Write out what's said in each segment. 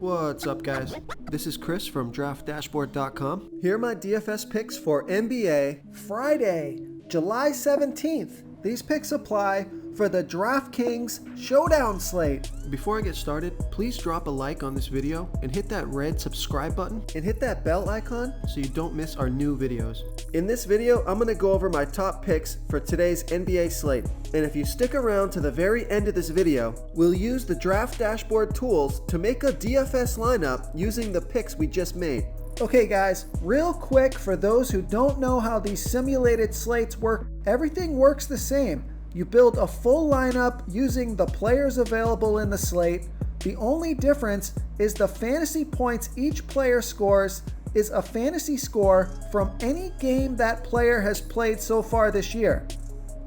What's up, guys? This is Chris from DraftDashboard.com. Here are my DFS picks for NBA Friday, July 17th. These picks apply for the DraftKings Showdown slate. Before I get started, please drop a like on this video and hit that red subscribe button and hit that bell icon so you don't miss our new videos. In this video, I'm going to go over my top picks for today's NBA slate. And if you stick around to the very end of this video, we'll use the Draft Dashboard tools to make a DFS lineup using the picks we just made. Okay guys, real quick for those who don't know how these simulated slates work, everything works the same. You build a full lineup using the players available in the slate. The only difference is the fantasy points each player scores is a fantasy score from any game that player has played so far this year.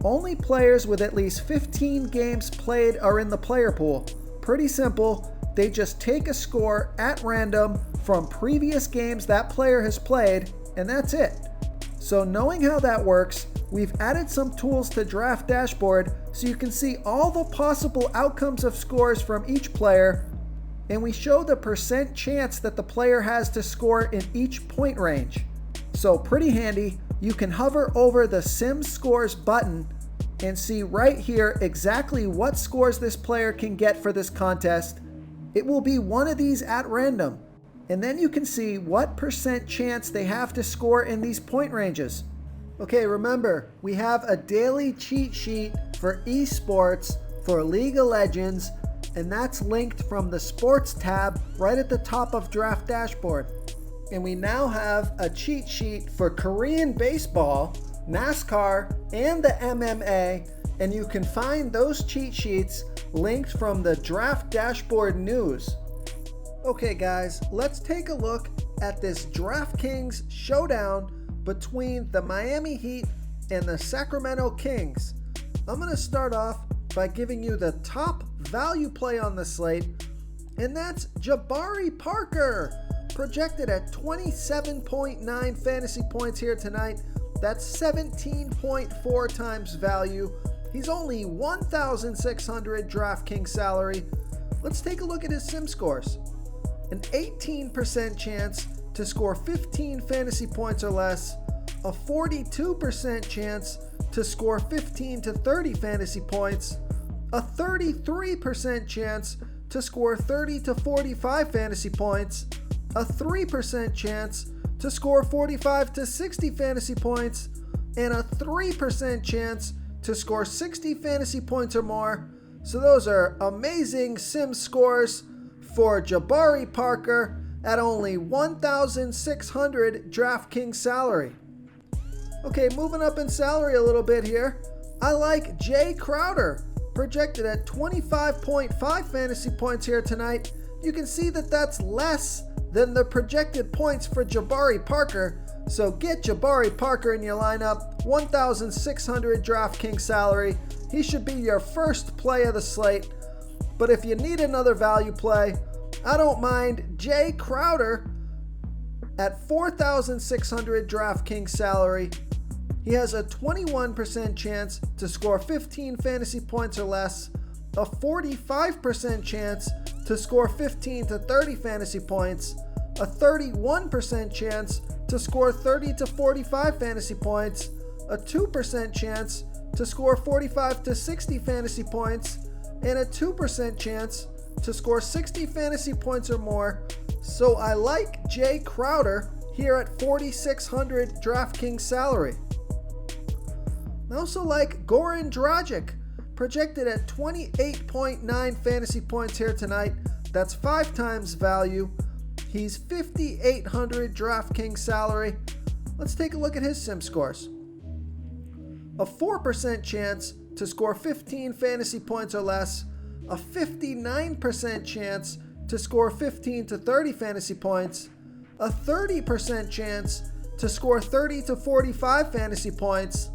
Only players with at least 15 games played are in the player pool. Pretty simple. They just take a score at random from previous games that player has played, and that's it. So knowing how that works, we've added some tools to Draft Dashboard so you can see all the possible outcomes of scores from each player, and we show the percent chance that the player has to score in each point range. So pretty handy. You can hover over the Sim Scores button and see right here exactly what scores this player can get for this contest. It will be one of these at random. And then you can see what percent chance they have to score in these point ranges. Okay, remember, we have a daily cheat sheet for esports for League of Legends, and that's linked from the Sports tab right at the top of Draft Dashboard. And we now have a cheat sheet for Korean baseball, NASCAR, and the MMA, and you can find those cheat sheets linked from the Draft Dashboard news. Okay guys, let's take a look at this DraftKings showdown between the Miami Heat and the Sacramento Kings. I'm going to start off by giving you the top value play on the slate, and that's Jabari Parker, projected at 27.9 fantasy points here tonight. That's 17.4 times value. He's only 1,600 DraftKings salary. Let's take a look at his sim scores. An 18% chance to score 15 fantasy points or less, a 42% chance to score 15 to 30 fantasy points, a 33% chance to score 30 to 45 fantasy points, a 3% chance to score 45 to 60 fantasy points, and a 3% chance to score 60 fantasy points or more. So those are amazing sim scores for Jabari Parker at only 1,600 DraftKings salary. Okay, moving up in salary a little bit here. I like Jae Crowder, projected at 25.5 fantasy points here tonight. You can see that that's less than the projected points for Jabari Parker. So get Jabari Parker in your lineup, 1,600 DraftKings salary. He should be your first play of the slate. But if you need another value play, I don't mind Jae Crowder at 4,600 DraftKings salary. He has a 21% chance to score 15 fantasy points or less, a 45% chance to score 15 to 30 fantasy points, a 31% chance to score 30 to 45 fantasy points, a 2% chance to score 45 to 60 fantasy points, and a 2% chance to score 60 fantasy points or more. So I like Jae Crowder here at 4,600 DraftKings salary. I also like Goran Dragic, projected at 28.9 fantasy points here tonight. That's 5 times value. He's 5,800 DraftKings salary. Let's take a look at his sim scores. A 4% chance to score 15 fantasy points or less, a 59% chance to score 15 to 30 fantasy points, a 30% chance to score 30 to 45 fantasy points,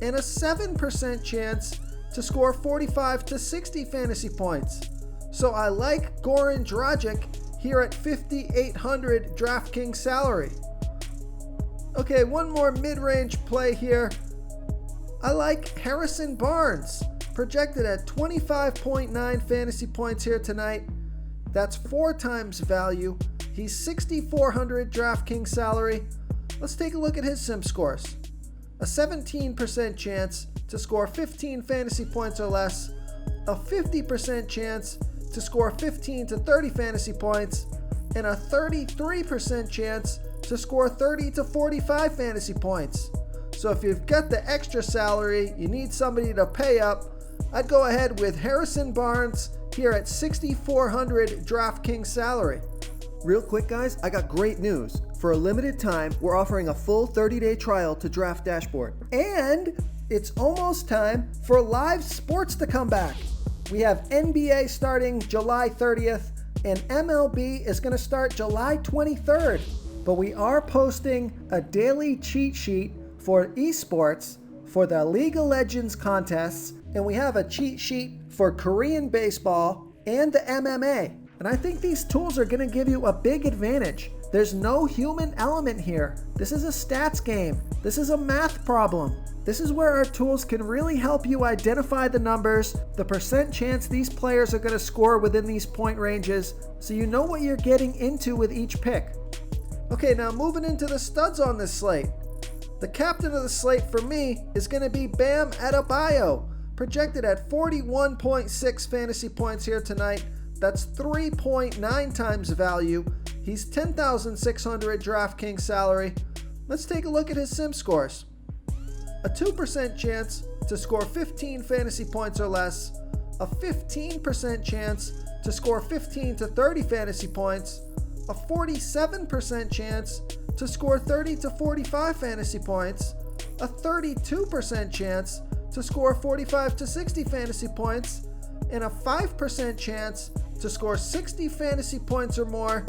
and a 7% chance to score 45 to 60 fantasy points. So I like Goran Dragic here at 5,800 DraftKings salary. Okay, one more mid-range play here. I like Harrison Barnes, projected at 25.9 fantasy points here tonight. That's 4 times value. He's 6,400 DraftKings salary. Let's take a look at his sim scores. A 17% chance to score 15 fantasy points or less, a 50% chance to score 15 to 30 fantasy points, and a 33% chance to score 30 to 45 fantasy points. So if you've got the extra salary, you need somebody to pay up, I'd go ahead with Harrison Barnes here at 6,400 DraftKings salary. Real quick, guys, I got great news. For a limited time, we're offering a full 30-day trial to Draft Dashboard. And it's almost time for live sports to come back. We have NBA starting July 30th, and MLB is going to start July 23rd. But we are posting a daily cheat sheet for esports for the League of Legends contests, and we have a cheat sheet for Korean baseball and the MMA. And I think these tools are going to give you a big advantage. There's no human element here. This is a stats game. This is a math problem. This is where our tools can really help you identify the numbers, the percent chance these players are going to score within these point ranges, so you know what you're getting into with each pick. Okay, now moving into the studs on this slate. The captain of the slate for me is going to be Bam Adebayo, projected at 41.6 fantasy points here tonight. That's 3.9 times value. He's 10,600 DraftKings salary. Let's take a look at his sim scores. A 2% chance to score 15 fantasy points or less, a 15% chance to score 15 to 30 fantasy points, a 47% chance to score 30 to 45 fantasy points, a 32% chance to score 45 to 60 fantasy points, and a 5% chance to score 60 fantasy points or more.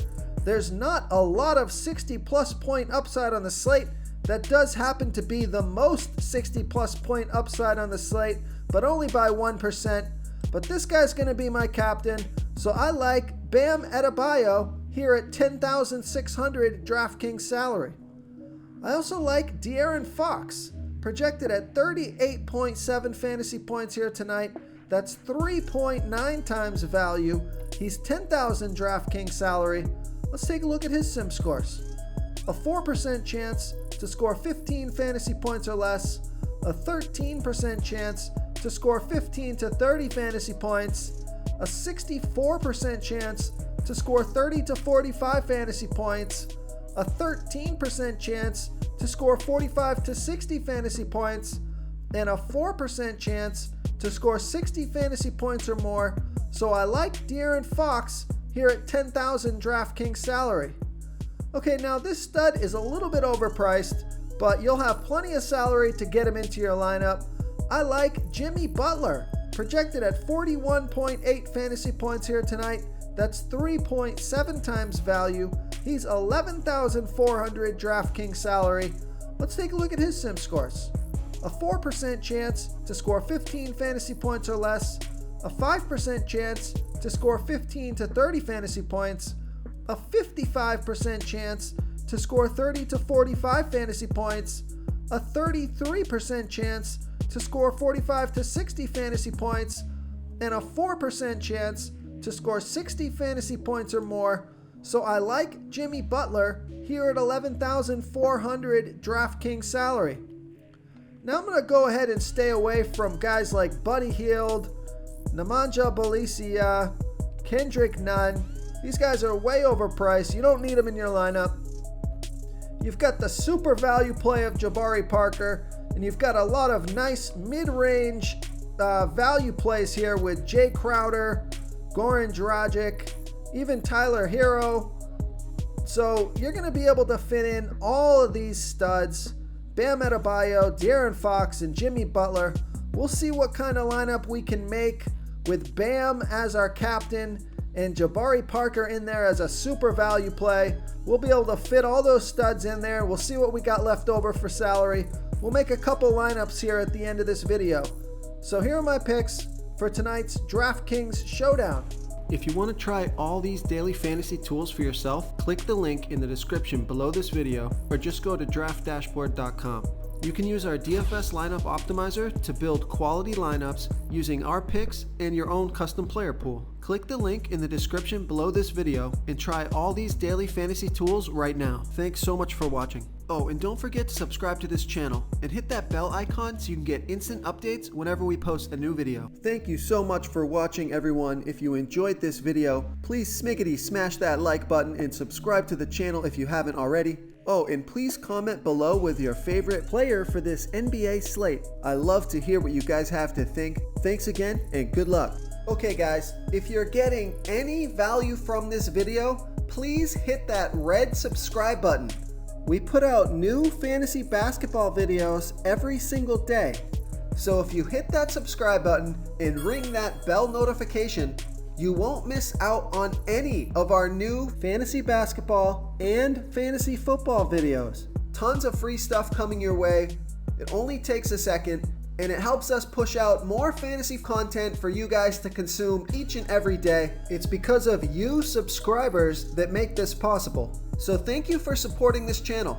There's not a lot of 60 plus point upside on the slate. That does happen to be the most 60 plus point upside on the slate, but only by 1%. But this guy's going to be my captain, so I like Bam Adebayo here at 10,600 DraftKings salary. I also like De'Aaron Fox, projected at 38.7 fantasy points here tonight. That's 3.9 times value. He's 10,000 DraftKings salary. Let's take a look at his sim scores. A 4% chance to score 15 fantasy points or less, a 13% chance to score 15 to 30 fantasy points, a 64% chance to score 30 to 45 fantasy points, a 13% chance to score 45 to 60 fantasy points, and a 4% chance to score 60 fantasy points or more. So I like De'Aaron Fox here at 10,000 DraftKings salary. Okay, now this stud is a little bit overpriced, but you'll have plenty of salary to get him into your lineup. I like Jimmy Butler, projected at 41.8 fantasy points here tonight. That's 3.7 times value. He's 11,400 DraftKings salary. Let's take a look at his sim scores. A 4% chance to score 15 fantasy points or less, a 5% chance to score 15 to 30 fantasy points, a 55% chance to score 30 to 45 fantasy points, a 33% chance to score 45 to 60 fantasy points, and a 4% chance to score 60 fantasy points or more. So I like Jimmy Butler here at 11,400 DraftKings salary. Now I'm going to go ahead and stay away from guys like Buddy Hield, Nemanja Bjelica, Kendrick Nunn. These guys are way overpriced. You don't need them in your lineup. You've got the super value play of Jabari Parker, and you've got a lot of nice mid-range value plays here with Jae Crowder, Goran Dragic, even Tyler Hero. So you're going to be able to fit in all of these studs. Bam Adebayo, De'Aaron Fox, and Jimmy Butler. We'll see what kind of lineup we can make with Bam as our captain and Jabari Parker in there as a super value play. We'll be able to fit all those studs in there. We'll see what we got left over for salary. We'll make a couple lineups here at the end of this video. So here are my picks for tonight's DraftKings Showdown. If you want to try all these daily fantasy tools for yourself, click the link in the description below this video or just go to draftdashboard.com. You can use our DFS lineup optimizer to build quality lineups using our picks and your own custom player pool. Click the link in the description below this video and try all these daily fantasy tools right now. Thanks so much for watching. Oh, and don't forget to subscribe to this channel and hit that bell icon so you can get instant updates whenever we post a new video. Thank you so much for watching, everyone. If you enjoyed this video, please smiggity smash that like button and subscribe to the channel if you haven't already. Oh, and please comment below with your favorite player for this NBA slate. I love to hear what you guys have to think. Thanks again and good luck. Okay guys, if you're getting any value from this video, please hit that red subscribe button. We put out new fantasy basketball videos every single day. So if you hit that subscribe button and ring that bell notification, you won't miss out on any of our new fantasy basketball and fantasy football videos. Tons of free stuff coming your way. It only takes a second, and it helps us push out more fantasy content for you guys to consume each and every day. It's because of you subscribers that make this possible. So thank you for supporting this channel.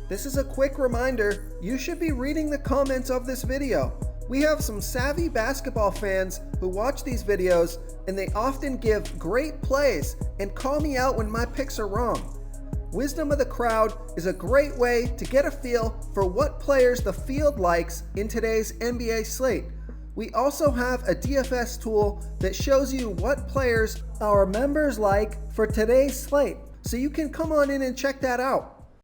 This is a quick reminder, you should be reading the comments of this video. We have some savvy basketball fans who watch these videos, and they often give great plays and call me out when my picks are wrong. Wisdom of the crowd is a great way to get a feel for what players the field likes in today's NBA slate. We also have a DFS tool that shows you what players our members like for today's slate. So you can come on in and check that out.